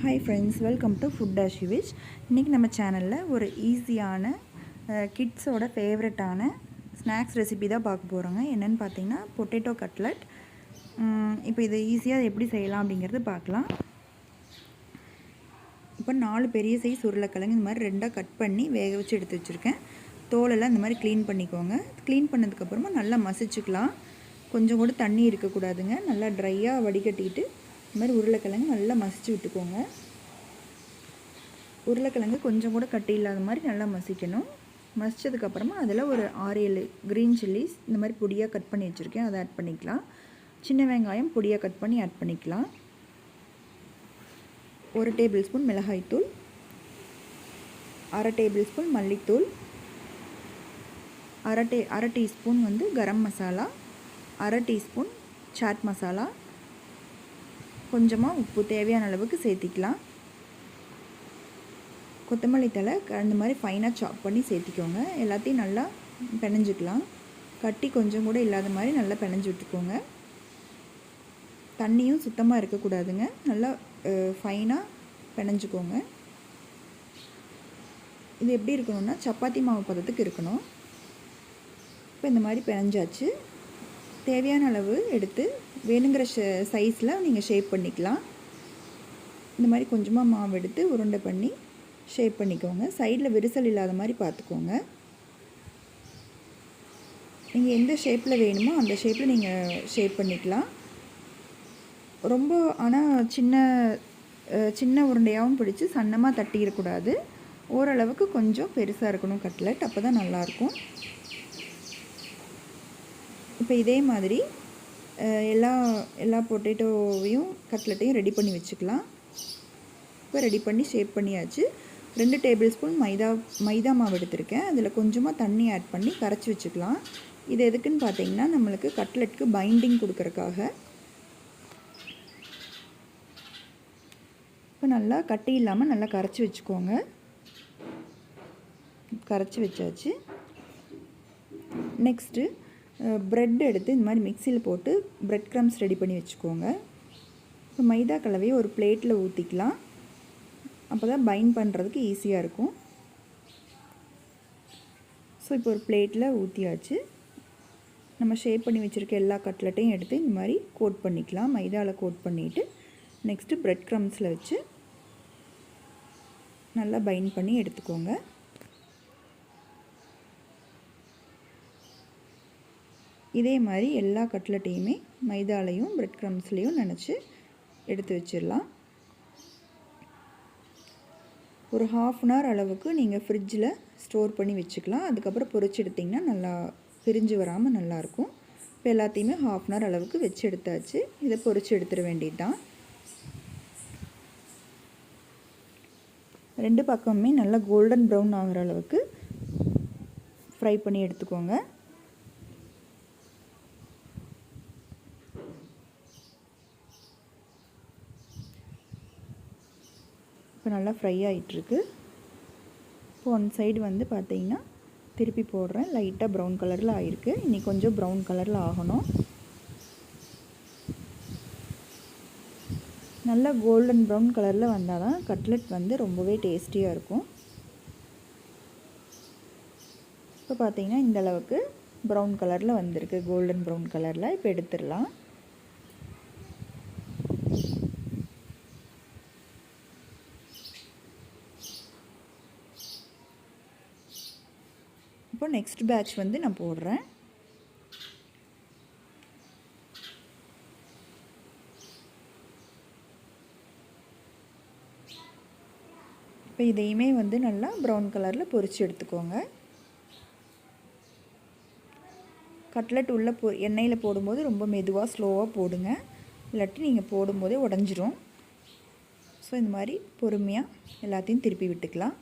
Hi friends, welcome to food dash யூவிச். இன்றைக்கி நம்ம சேனலில் ஒரு ஈஸியான கிட்ஸோட ஃபேவரட்டான ஸ்நாக்ஸ் ரெசிபி தான் பார்க்க போகிறோங்க. என்னென்னு பார்த்தீங்கன்னா பொட்டேட்டோ கட்லட். இப்போ இதை ஈஸியாக எப்படி செய்யலாம் அப்படிங்கிறது பார்க்கலாம். இப்போ 4 பெரிய சைஸ் உருளைக்கிழங்கு இந்த மாதிரி 2ஆக கட் பண்ணி வேக வச்சு எடுத்து வச்சுருக்கேன். தோலெல்லாம் இந்த மாதிரி க்ளீன் பண்ணிக்கோங்க. க்ளீன் பண்ணதுக்கப்புறமா நல்லா மசிச்சுக்கலாம். கொஞ்சம் கூட தண்ணி இருக்கக்கூடாதுங்க. நல்லா ட்ரையாக வடிகட்டிட்டு இந்த மாதிரி உருளைக்கிழங்கு நல்லா மசிச்சு விட்டுக்கோங்க. உருளைக்கிழங்கு கொஞ்சம் கூட கட்டி இல்லாத மாதிரி நல்லா மசிக்கணும். மசித்ததுக்கப்புறமா அதில் ஒரு 6-7 க்ரீன் சில்லிஸ் இந்த மாதிரி பொடியாக கட் பண்ணி வச்சுருக்கேன், அதை ஆட் பண்ணிக்கலாம். சின்ன வெங்காயம் பொடியாக கட் பண்ணி ஆட் பண்ணிக்கலாம். 1 டேபிள் ஸ்பூன் மிளகாய்த்தூள், 1/2 டேபிள் ஸ்பூன் மல்லித்தூள், 1/2 teaspoon garam masala, 1/2 teaspoon chat masala, கொஞ்சமாக உப்பு தேவையான அளவுக்கு சேர்த்திக்கலாம். கொத்தமல்லி தழை இந்த மாதிரி ஃபைனாக சாப் பண்ணி சேர்த்திக்கோங்க. எல்லாத்தையும் நல்லா பிணைஞ்சிக்கலாம். கட்டி கொஞ்சம் கூட இல்லாத மாதிரி நல்லா பிணைஞ்சி விட்டுக்கோங்க. தண்ணியும் சுத்தமாக இருக்கக்கூடாதுங்க. நல்லா ஃபைனாக பிணைஞ்சிக்கோங்க. இது எப்படி இருக்கணும்னா சப்பாத்தி மாவு பதத்துக்கு இருக்கணும். இப்போ இந்த மாதிரி பிணைஞ்சாச்சு. தேவையான அளவு எடுத்து வேணுங்கிற சைஸில் நீங்கள் ஷேப் பண்ணிக்கலாம். இந்த மாதிரி கொஞ்சமாக மாவு எடுத்து உருண்டை பண்ணி ஷேப் பண்ணிக்கோங்க. சைடில் விரிசல் இல்லாத மாதிரி பார்த்துக்கோங்க. நீங்கள் எந்த ஷேப்பில் வேணுமோ அந்த ஷேப்பில் நீங்கள் ஷேப் பண்ணிக்கலாம். ரொம்ப ஆனால் சின்ன உருண்டையாகவும் பிடிச்சி சன்னமாக தட்டிடக்கூடாது. ஓரளவுக்கு கொஞ்சம் பெருசாக இருக்கணும் கட்லட், அப்போ தான் நல்லாயிருக்கும். இப்போ இதே மாதிரி எல்லா பொட்டேட்டோவையும் கட்லட்டையும் ரெடி பண்ணி வச்சுக்கலாம். இப்போ ரெடி பண்ணி ஷேப் பண்ணியாச்சு. 2 டேபிள் ஸ்பூன் மைதா மாவு எடுத்திருக்கேன். அதில் கொஞ்சமாக தண்ணி ஆட் பண்ணி கரைச்சி வச்சுக்கலாம். இது எதுக்குன்னு பார்த்தீங்கன்னா நம்மளுக்கு கட்லெட்டுக்கு பைண்டிங் கொடுக்கறக்காக. இப்போ நல்லா கட்டி இல்லாமல் நல்லா கரைச்சி வச்சுக்கோங்க. கரைச்சி வச்சாச்சு. நெக்ஸ்ட்டு ப்ரெட் எடுத்து இந்த மாதிரி மிக்சியில் போட்டு ப்ரெட் க்ரம்ஸ் ரெடி பண்ணி வச்சுக்கோங்க. இப்போ மைதா கலவையை ஒரு பிளேட்டில் ஊற்றிக்கலாம். அப்போ தான் பைண்ட் பண்ணுறதுக்கு ஈஸியாக இருக்கும். ஸோ இப்போ ஒரு பிளேட்டில் ஊற்றியாச்சு. நம்ம ஷேப் பண்ணி வச்சுருக்க எல்லா கட்லட்டையும் எடுத்து இந்த மாதிரி கோட் பண்ணிக்கலாம். மைதாவில் கோட் பண்ணிவிட்டு நெக்ஸ்ட்டு ப்ரெட் க்ரம்ஸில் வச்சு நல்லா பைண்ட் பண்ணி எடுத்துக்கோங்க. இதே மாதிரி எல்லா கட்லட்டையுமே மைதாலையும் ப்ரெட் க்ரம்ஸ்லேயும் நினச்சி எடுத்து வச்சிடலாம். ஒரு 1/2 அன் ஹவர் அளவுக்கு நீங்கள் ஃப்ரிட்ஜில் ஸ்டோர் பண்ணி வச்சுக்கலாம். அதுக்கப்புறம் பொரிச்சு எடுத்திங்கன்னா நல்லா பிரிஞ்சு வராமல் நல்லாயிருக்கும். இப்போ எல்லாத்தையுமே 1/2 அன் ஹவர் அளவுக்கு வச்சு எடுத்தாச்சு. இதை பொரிச்சு எடுத்துட வேண்டியது தான். 2 பக்கமுமே நல்லா கோல்டன் ப்ரௌன் ஆகிற அளவுக்கு ஃப்ரை பண்ணி எடுத்துக்கோங்க. இப்போ நல்லா ஃப்ரை ஆகிட்டுருக்கு. இப்போ ஒன் சைடு பார்த்தீங்கன்னா திருப்பி போடுறேன். லைட்டாக ப்ரௌன் கலரில் ஆகிருக்கு. இனி கொஞ்சம் ப்ரௌன் கலரில் ஆகணும். நல்லா கோல்டன் ப்ரௌன் கலரில் வந்தால் தான் கட்லெட் ரொம்பவே டேஸ்டியாக இருக்கும். இப்போ பார்த்தீங்கன்னா இந்த அளவுக்கு ப்ரௌன் கலரில் வந்திருக்கு, கோல்டன் ப்ரௌன் கலரில். இப்போ எடுத்துடலாம். இப்போ நெக்ஸ்ட் பேட்ச் நான் போடுறேன். இப்போ இதையுமே நல்லா ப்ரௌன் கலரில் பொரிச்சு எடுத்துக்கோங்க. கட்லெட் உள்ள எண்ணெயில் போடும்போது ரொம்ப மெதுவாக ஸ்லோவாக போடுங்க, இல்லாட்டி நீங்கள் போடும்போதே உடஞ்சிரும். ஸோ இந்த மாதிரி பொறுமையாக எல்லாத்தையும் திருப்பி விட்டுக்கலாம்.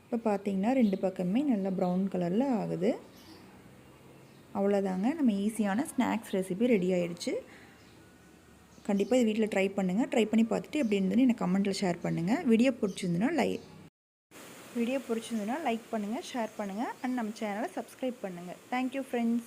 இப்போ பார்த்தீங்கன்னா 2 பக்கமே நல்லா ப்ரௌன் கலரில் ஆகுது. அவ்வளோதாங்க, நம்ம ஈஸியான ஸ்நாக்ஸ் ரெசிபி ரெடி ஆகிடுச்சு. கண்டிப்பாக இது வீட்டில் ட்ரை பண்ணுங்கள். ட்ரை பண்ணி பார்த்துட்டு எப்படி இருந்ததுன்னு எனக்கு கமெண்ட்டில் ஷேர் பண்ணுங்கள். வீடியோ பிடிச்சிருந்துன்னா லைக் பண்ணுங்கள், ஷேர் பண்ணுங்கள், அண்ட் நம்ம சேனலை சப்ஸ்கிரைப் பண்ணுங்கள். Thank you friends.